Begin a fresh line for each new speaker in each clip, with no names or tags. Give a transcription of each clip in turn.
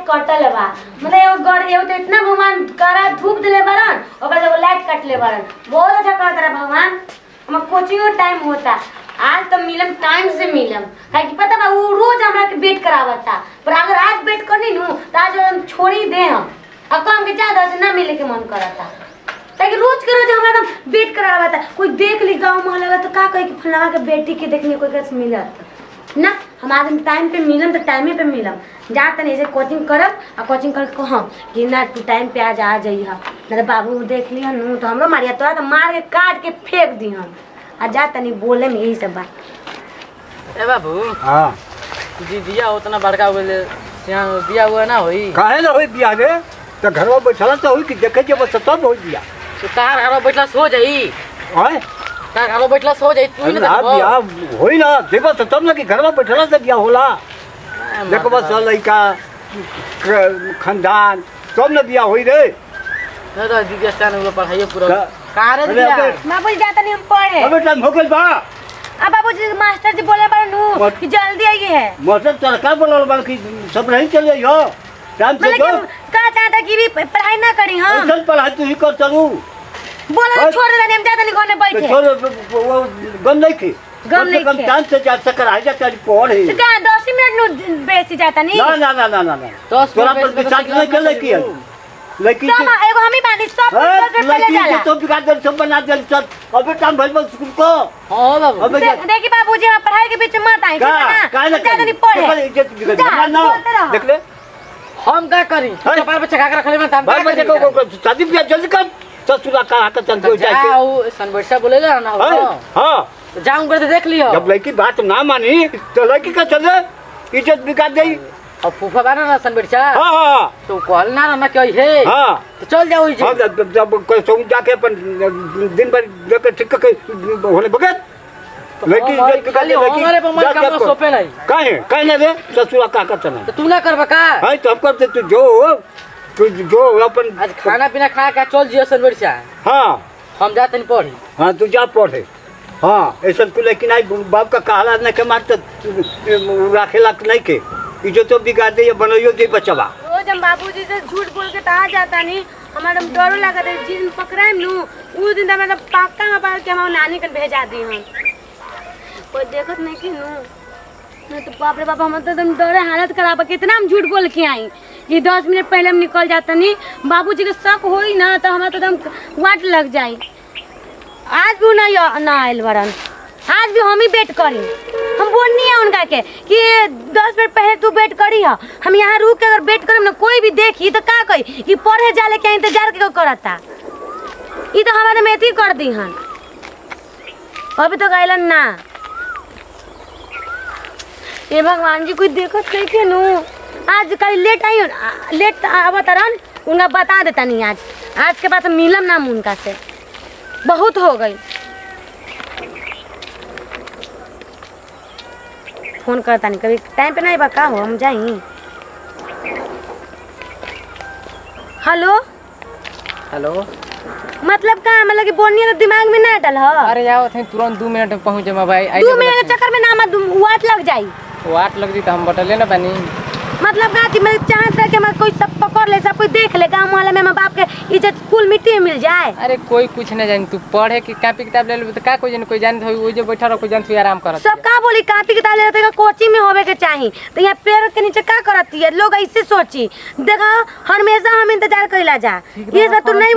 कटल बा मतलब एगो तो इतना भगवान करा धूप दिले बरन ओकर एगो लाइट कटले बरन बहुत अच्छा कहत रहा भगवान। हम कोचिंग टाइम होता आज तो मिलम टाइम से मिलम काहे कि पता बा वो रोज हमरा के वेट करावता पर अगर आज वेट करनी नु त आज हम छोड़ी दे हम काम के ज्यादा से ना मिले के मन करता ताकि रोज के रोज हमरा वेट करावता कोई देख ली गांव मोहल्ला तो का कहे कि फलाना के बेटी के देखने कोई कैसे मिलत ना हम आज टाइम पे मिलम तो टाइमे पे मिलम जा तनी ऐसे कोचिंग करब आ कोचिंग करके कहम कि ना तू टाइम पे आज आ जाइह ना तो बाबू देख लिह नु तो हमरो मारिया तोरा तो मार के काट के फेंक दिहन आ जा तनी बोले में यही सब बात।
ए बाबू
हां
जी दिया उतना बड़का बोले यहां दिया हुआ ना होई
काहे ना होई बिया रे तो घर में बैठला तो होई कि देखे जे बस तब होई बिया
तो तार घर में बैठला सो जाई
हां
तार घर में बैठला सो जाई तू ना
बिया होई ना देखो तो तब ना कि घर में बैठला से बिया होला देखो बस लइका खानदान सब ना बिया होई रे
ना तो दीदी स्थान में पढ़ाई पूरा का रे दिया
बाबूजी जाता नहीं हम पढ़े
अबे टाइम हो गइल बा
अब बाबूजी मास्टर जी बोले बारे नु कि जल्दी आइए है
मतलब सरकार बोलल बा कि सब नहीं चले हो टाइम से जो
का चाहता कि भी पढ़ाई ना करी हम
चल पढ़ाई तू ही कर चलू
बोला छोड़ दे हम जाता नहीं घर में बैठे
छोड़ वो गम नहीं थी
गम नहीं
कम टाइम से जा सकर आ जा कर पढ़े
तो क्या 10 मिनट नु बेसी जाता नहीं
ना ना ना ना ना
10
तोरा पर विचार नहीं कर ले की लेकिन
सब एगो हम ही बानी सब पहले जाला
तो बिगाड़ दे सब बना दे सब अबे टाइम भइल स्कूल को
हां बाबू
अबे
देखी बाबूजी हम पढ़ाई के बीच में मत आई
का ना
ज्यादा नहीं पढ़े
इज्जत बिगड़ ना देख ले
हम का करी तो बार बच्चा का रखले में हम
बार बच्चे को शादी ब्याह जल्दी कर ससुरा का हाथ चल को जाके
जाओ सनबरसा बोलेला ना
हां
जाऊं कर देख लियो
जब लड़की बात ना मानी तो लड़की का चले इज्जत बिगाड़ देई
अब फूफा बाना ना सनबरसा
हां हां
तो कॉल ना ना कही है
हां
तो चल जाओ जी
हां जब कोई सो जाके अपन दिन भर जाके ठीक के होने बगैर लड़की इज्जत बिगाड़ दे लड़की
हमारे पर मन काम सोपे नहीं
काहे ना रे ससुरा का करना
तो तू ना करबा का
हां तो हम करते तू जो अपन
आज खाना पीना खा के चल जियो सनबरसा
हां
हम जाते नहीं पढ़ी
हां तू जा पढ़े हां ऐसा तू लेकिन आई बाप का कहला न के मार राखेला नहीं के इज्जत तो बिगाड़ दे ये बनइयो दे बचवा
रोज हम बाबूजी से झूठ बोल के ता जाता नहीं हमारा डर लागत है जिस दिन पकड़ाइम नु उस दिन हमारा पक्का में पाल के हम नानी कन भेजा दी हम कोई देखत नहीं कि नु तो बाप रे बाप हम तो एकदम डरे हालत खराब है कितना हम झूठ बोल के आई कि 10 मिनट पहले हम निकल जाता नहीं बाबूजी के शक होई ना तो हमारा तो एकदम वाट लग जाई आज भी ना आयल बरन आज भी हम ही वेट करी हम बोलनी है उनका के कि 10 मिनट पहले तू वेट करी है हम यहाँ रुक के अगर वेट करम ना कोई भी देखी तो का कही कि पढ़े जाले के इंतजार के करता ये तो हमारे मेथी कर दी हन अभी तो गइलन ना ये भगवान जी कोई देखत नहीं के नु आज कल लेट आवतरन उनका बता देता नहीं आज के बाद मिलम ना उनका से बहुत हो गई फोन करता नहीं कभी टाइम पे नहीं बका हो हम जाई हेलो
हेलो
मतलब का मतलब कि बोलनी तो दिमाग में ना डल है
अरे आओ थे तुरंत 2 मिनट में पहुंच जामा भाई
2 मिनट के चक्कर में ना मत वाट लग जाई
वाट लग दी तो हम बटले ना बनी
मतलब का मैं चाहत है कि मैं कोई सब पकड़ ले सब कोई देख ले गांव वाले में मैं बाप के इज्जत फूल मिट्टी में मिल जाए
अरे कोई कुछ नहीं जानी तू पढ़े की कॉपी किताब ले ले तो का कोई जाने कोई जान हो जो बैठा रहो कोई जान तू आराम कर
सब का बोली कॉपी किताब ले तो कोचिंग में होवे के चाहिए तो यहाँ पेड़ के नीचे का करती है लोग ऐसे सोची देखा हमेशा हम इंतजार कइला जा ये बात तू नहीं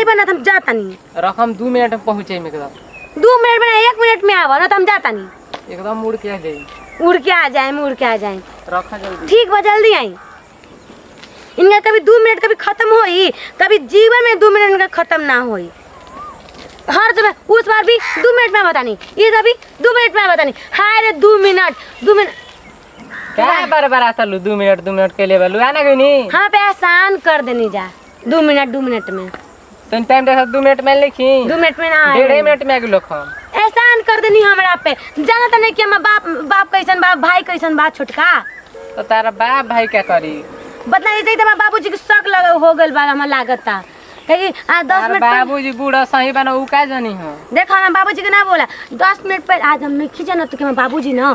बना हम जाता नहीं
रकम 2 मिनट में पहुंचे में एकदम
2 मिनट में 1 मिनट में आवा ना तो हम जाता नहीं
एकदम मुड़ के आ जाई
उड़ के आ जाए
रखा जल्दी
ठीक बा जल्दी आई इनका कभी 2 मिनट कभी खत्म होई कभी जीवन में 2 मिनट इनका खत्म ना होई हर समय उस बार भी 2 मिनट में बतानी ये अभी 2 मिनट में बतानी हाय रे 2 मिनट
क्या बार आता लू 2 मिनट के लिए बोलू आना गई नहीं
हाँ पे आसान कर देनी जा 2 मिनट में
तो टाइम देखा 2 मिनट में लिखी
2 मिनट में ना
1.5 मिनट में आगे लोग हम
एहसान कर देनी हमरा पे जाना तो नहीं कि हम बाप कैसन बा भाई कैसन बा छोटका
तो तारा बाप भाई क्या करी
बता ऐसे तो बाबूजी के शक हो गल बा हमरा लागता कहीं 10 मिनट
बाबूजी बूढ़ा सही बना उ का जानी हो।
देखो मैं बाबूजी के ना बोला 10 मिनट पहले आज हम नहीं खींचा ना तो कि मैं बाबूजी ना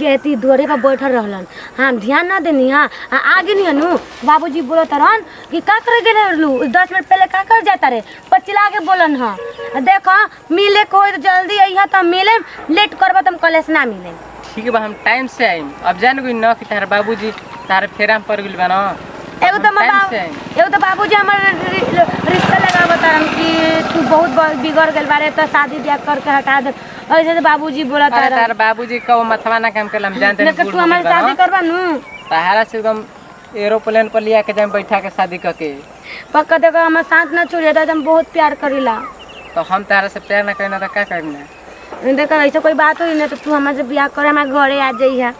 गेती दोरे पर बैठल रहलन। हम ध्यान ना देनी हां आगे नहीं नु बाबूजी बोलत रहन कि का करे गेले लू 10 मिनट पहले का कर जाता रे पचिला के बोलन हां। देखो मिले कोई तो जल्दी अइहा त मिले लेट करबा तुम कॉलेज ना मिले।
ठीक बा हम टाइम से आइम। अब जान गई न कि तार बाबूजी तार फेरा में पड़ गेल बा न।
एगो तो बाबूजी हमर रिश्ता लगा बतान कि तू बहुत बिगड़ गेल बारे तो शादी ब्याह करके हटा दे ऐसे तो बाबूजी बोला
तार बाबूजी का मथवा ना काम करला हम जानते नहीं।
तू हमारे शादी करबा नु
तारा से एकदम एरोप्लेन पर लिया के जाम बैठा के शादी करके
पक्का देखो हम साथ ना छोड़ जाता हम बहुत प्यार करीला।
तो हम तारा से प्यार ना करना तो का करना।
देखो ऐसा कोई बात हो ना तो तू हमारे से ब्याह करे हमारे घरे आ जाइहा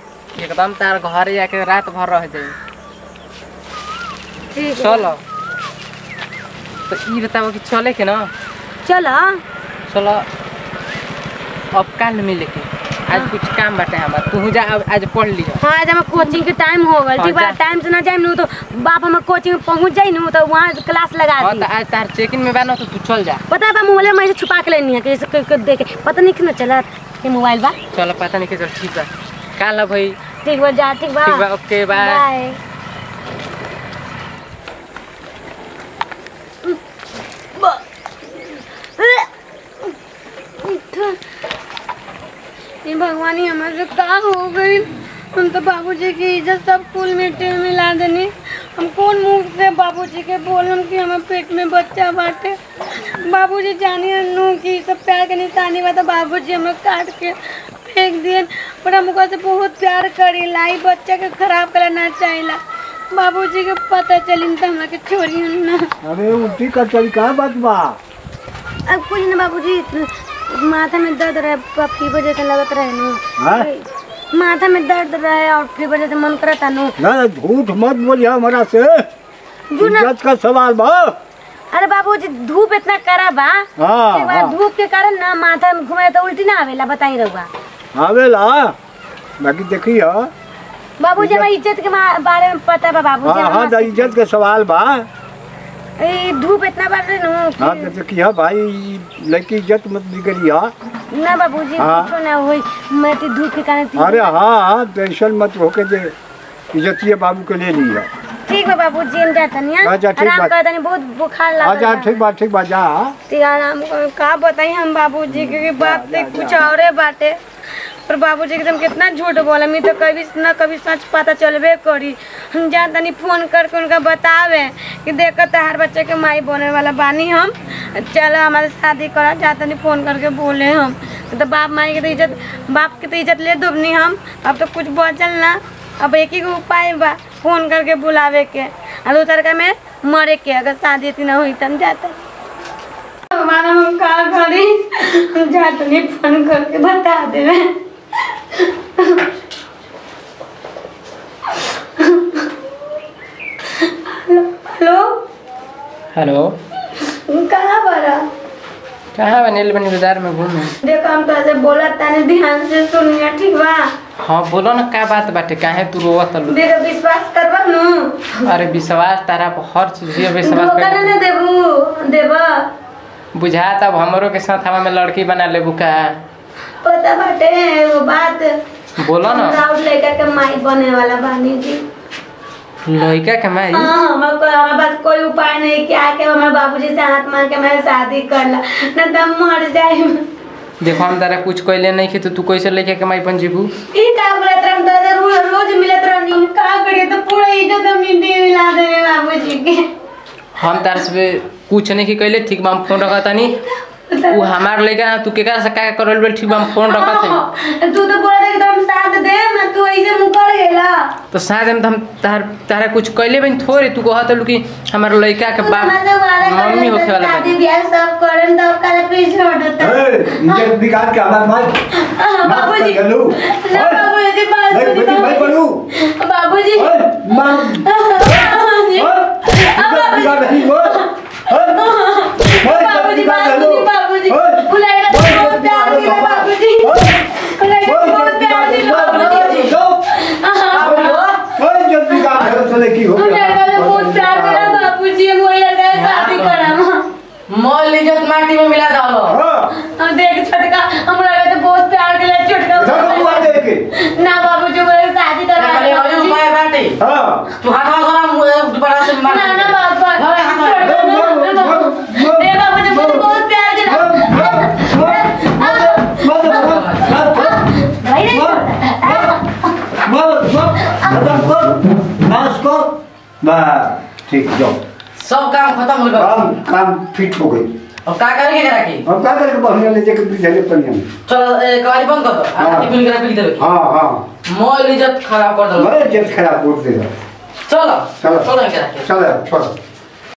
एकदम तार घर आके रात भर रह जाई।
ठीक
चलो तो ई बताओ कि चले के ना
चलो
चलो अब कल मिले के आज कुछ काम बाटे हमार तू जा आज पढ़ लियो।
हां आज हम कोचिंग के टाइम हो गल ठीक बा टाइम से ना जाइम नु तो बाप हम कोचिंग में पहुंच जाई नु तो वहां क्लास लगा दी।
हां तो आज तार चेक इन में बानो तो तू चल जा।
पता बा मोबाइल में से छुपा के लेनी है कैसे देखे पता नहीं कि ना चला के मोबाइल बा
चलो पता नहीं के चल ठीक बा कल भाई
ठीक बा जा ठीक बा
ओके बाय।
भगवानी हमारे का हो गई हम तो बाबूजी की इज्जत सब फूल मिट्टी में मिला देनी। हम कौन मुंह से बाबूजी के बोलम कि हमारे पेट में बच्चा बाटे। बाबूजी जानिए नू कि सब प्यार के निशानी बा तो बाबूजी हमें काट के फेंक दिए पर हम से बहुत प्यार करी लाई बच्चा के खराब करना चाहिए। बाबूजी के पता चली तो हमरा के छोड़ी ना।
अरे उल्टी का तरीका बात बा
अब कुछ ना बाबूजी माथा में दर्द रहे फीवर जैसे लगत रहे नु माथा में दर्द रहे और फीवर जैसे मन करता नु
ना झूठ मत बोलिए हमारा से इज्जत का सवाल बा।
अरे बाबूजी धूप इतना कड़ा बा
हां
धूप के कारण ना माथा में घुमाए तो उल्टी ना आवेला बताई रहुआ
आवेला बाकी देखिए
बाबूजी हमारी इज्जत के बारे में पता बा बाबूजी।
हां हां इज्जत के सवाल बा
ए धूप इतना बढ़ रही नु
हां तो देखिए भाई लड़की इज्जत मत बिगड़िया
ना बाबूजी कुछ ना होई मैं तो धूप के कारण।
अरे हां टेंशन मत होके दे इज्जतिया बाबू के ले लिया।
ठीक है बाबूजी हम जाते नहीं आराम करते नहीं बहुत बुखार लगा।
अच्छा ठीक बात जा
ठीक आराम का बताई हम बाबूजी के बात ते कुछ औरे बाटे पर बाबूजी एकदम कितना झूठ बोला मैं तो कभी सच पता चलबे करी। हम जा तनी फोन करके उनका बतावे कि देखो तहार बच्चे के माई बने वाला बानी हम चलो हमारे शादी करा जा तनी फोन करके बोले हम तो बाप माई के तो इज्जत बाप की तो इज्जत ले दुबनी हम अब तो कुछ बचल ना अब एक ही उपाय बा फोन करके बुलावे के और दूसर का में मरे के अगर शादी इतनी ना हुई तब जाता हमारा हम का करी हम जाते नहीं फोन करके बता देवे। हेलो
हेलो
कहाँ बड़ा
कहाँ बनेल बनी बाजार में घूमे।
देखो हम तो ऐसे बोला ताने ध्यान से सुनिए ठीक बा।
हाँ बोलो ना का बात बाटे काहे तू रोवत लू।
देखो विश्वास करबा नु।
अरे विश्वास तारा पर हर चीज ये विश्वास
कर ना देबा
बुझा तब हमरो के साथ हवा में लड़की बना लेबू का
पता बाटे वो बात
बोलो ना।
राउत लड़का के माई बने वाला बानी जी
लड़का के माई।
हाँ हमारे पास कोई उपाय नहीं क्या के हमारे बाबूजी से हाथ मार के मैं शादी करला न तो मर जाए।
देखो हम तारा कुछ कहले नहीं कि तू कैसे लड़का के माई बन जीबू।
ई का बोलत रहम तो रोज मिलत रहनी का करिए तो पूरा इज्जत हम मिला देवे बाबूजी के।
हम तार से कुछ नहीं कि कहले ठीक बा हम फोन रखता नहीं वो हमार लड़का ना तू केकरा से का करल बेल ठीक बा हम फोन रखत है।
तू तो बोला कि हम साथ दे मैं तू ऐसे मुकर गेला तो
साथ में हम तारा कुछ कहले बन थोड़े तू कहत लू कि हमार लड़का के बाप मम्मी होखे वाला
शादी ब्याह सब करन तो काले पे छोड़ देता
ए इज्जत बिगाड़ के हमार माई
बाबूजी ना बाबूजी
भाई पढ़ू
बाबूजी
मां बिगाड़ रही हो
बाबूजी बाबूजी बुलाएगा तो बहुत प्यार दिला बाबूजी बुलाएगा तो बहुत प्यार दिला बाबूजी
कोई जल्दी का घर चले की हो
बुलाएगा तो बहुत प्यार दिला बाबूजी वो लड़का शादी करा
मोल इज्जत माटी में मिला डालो।
हां
देख छोटका हमरा के तो बहुत प्यार के लिए छोटका
सब बुआ दे के
ना बाबू जो मेरे शादी करा
पहले वाली उपाय बाटे।
हां
तू हाथ वाला दोबारा से मार।
ना ना बाबू
अरे हाथ
ए बाबू जो मुझे बहुत प्यार के भाई नहीं
ठीक जाओ
सब काम खत्म हो गया।
काम फिट हो गई।
अब का करेंगे करा की?
अब क्या करके बहने ले जाके बिजली पनिया में
चलो कवारी बंद कर दो।
हाँ।
टिफिन करा पी देबे।
हां हां
मोल इज्जत खराब कर दो।
मैं जेल खराब कर देगा।
चलो
चलो
चलो करा के।
चलो छोड़